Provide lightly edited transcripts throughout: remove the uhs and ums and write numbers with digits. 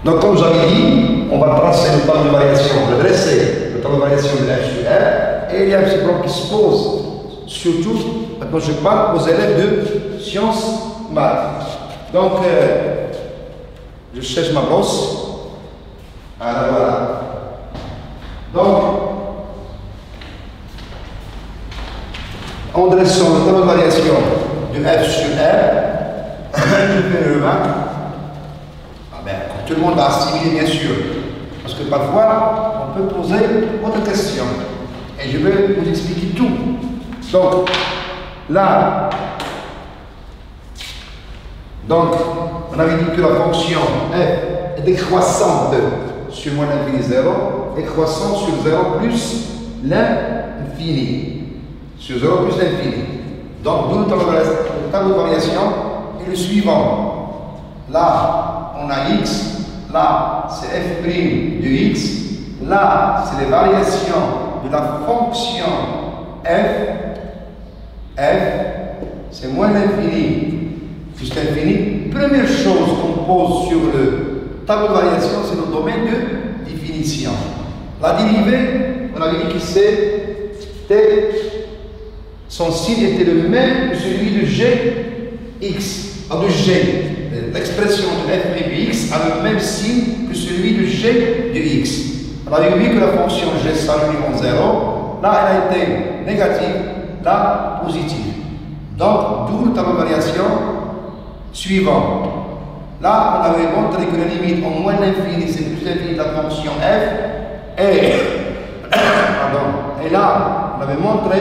Donc, comme j'avais dit, on va tracer le tableau de variation, on va dresser le tableau de variation de f sur r, et il y a un petit problème qui se pose, surtout, maintenant je parle aux élèves de sciences maths. Donc, je cherche ma brosse. Alors voilà. Donc, en dressant le tableau de variation de f sur r, je fais le remarque. Tout le monde va assimiler, bien sûr, parce que parfois, on peut poser autre question. Et je vais vous expliquer tout. Donc, là, on avait dit que la fonction f est décroissante sur moins l'infini 0, et croissante sur 0 plus l'infini. Sur 0 plus l'infini. Donc, d'où le tableau de variation est le suivant. Là, on a x. Là, c'est f' de x. Là, c'est les variations de la fonction f. F, c'est moins l'infini plus l'infini. Première chose qu'on pose sur le tableau de variation, c'est le domaine de définition. La dérivée, on avait dit que c'était, son signe était le même que celui de gx, de g. L'expression de f' de x a le même signe que celui de g de x. On avait vu que la fonction g s'annule en 0. Là, elle a été négative, là, positive. Donc, d'où le tableau de variation suivant. Là, on avait montré que la limite en moins l'infini, c'est plus l'infini de la fonction f. Et là, on avait montré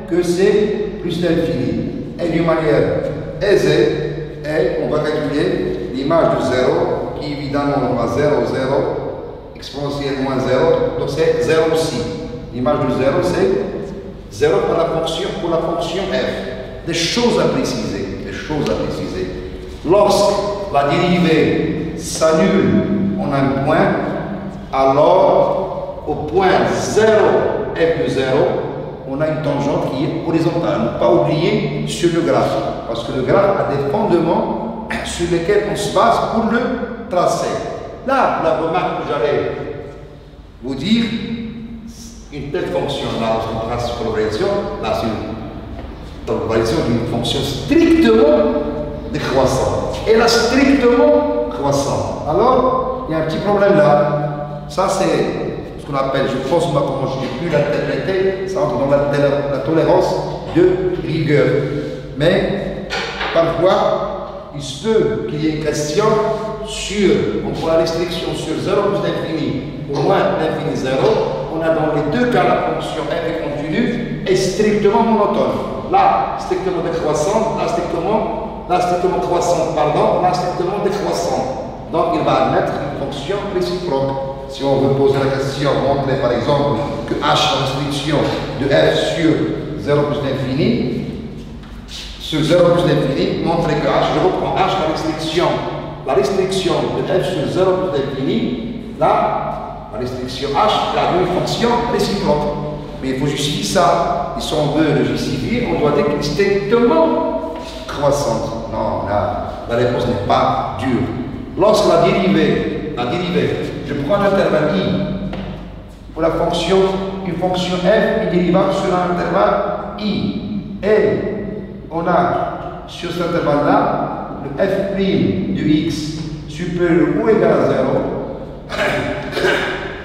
que c'est plus l'infini. Et d'une manière aisée, et on va calculer l'image de 0 qui évidemment va 0, 0, exponentielle moins 0, donc c'est 0 aussi. L'image de 0 c'est 0 pour la fonction f. Des choses à préciser. Lorsque la dérivée s'annule en un point, alors au point 0 f de 0, on a une tangente qui est horizontale. Ne pas oublier sur le graphe, parce que le graphe a des fondements sur lesquels on se base pour le tracer. Là, la remarque que j'allais vous dire, une telle fonction, là, on trace pour la variation, là, c'est une variation d'une fonction strictement décroissante. Et là, strictement croissante. Alors, il y a un petit problème là. Ça, c'est ce qu'on appelle, je pense, moi, comment je n'ai plus l'interpréter, ça entre dans la tolérance de rigueur. Mais, parfois, il se peut qu'il y ait une question sur, pour la restriction sur 0 plus l'infini, au moins l'infini 0, on a dans les deux cas la fonction f est continue et strictement monotone. Là, strictement décroissante, là, strictement croissante, pardon, là, strictement décroissante. Donc, il va admettre une fonction réciproque. Si on veut poser la question, montrer par exemple que h, la restriction de f sur 0 plus l'infini, sur 0 plus l'infini, montrer que h, je reprends h, la restriction de f sur 0 plus l'infini, là, la restriction h, a une fonction réciproque. Mais il faut justifier ça. Et si on veut le justifier, on doit dire qu'il est strictement croissante. Non, la réponse n'est pas dure. Lorsque la dérivée, je prends l'intervalle i pour la fonction, une fonction f est dérivable sur un intervalle i. Et on a sur cet intervalle-là le f' de x supérieur ou égal à 0.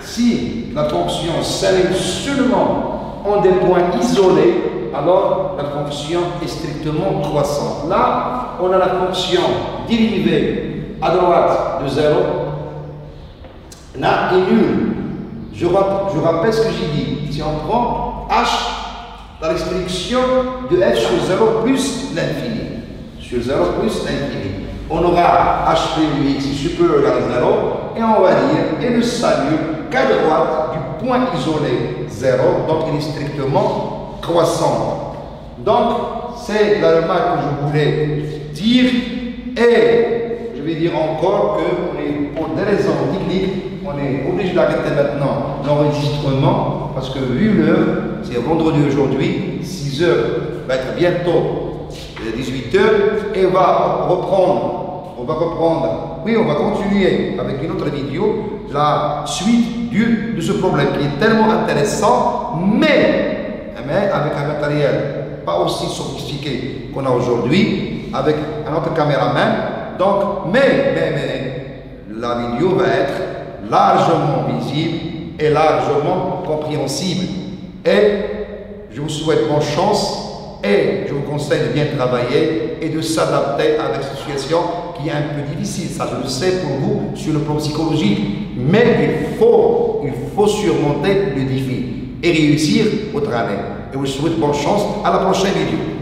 Si la fonction s'aligne seulement en des points isolés, alors la fonction est strictement croissante. Là, on a la fonction dérivée à droite de 0. Là est nul. Je rappelle ce que j'ai dit. Si on prend h, la restriction de f sur 0 plus l'infini. Sur 0 plus l'infini. On aura h' de x supérieur ou égal à 0. Et on va dire, et ne s'annule qu'à droite du point isolé 0. Donc il est strictement croissant. Donc, c'est la remarque que je voulais dire. Et je vais dire encore que pour des raisons techniques, on est obligé d'arrêter maintenant l'enregistrement parce que vu l'heure, c'est vendredi aujourd'hui, 6 h, va être bientôt 18 h, et on va reprendre oui, on va continuer avec une autre vidéo, la suite de ce problème qui est tellement intéressant, mais avec un matériel pas aussi sophistiqué qu'on a aujourd'hui, avec un autre caméraman. Donc, mais la vidéo va être largement visible et largement compréhensible. Et je vous souhaite bonne chance et je vous conseille de bien travailler et de s'adapter avec cette situation qui est un peu difficile. Ça, je le sais pour vous sur le plan psychologique. Mais il faut surmonter le défi et réussir votre année. Et je vous souhaite bonne chance. À la prochaine vidéo.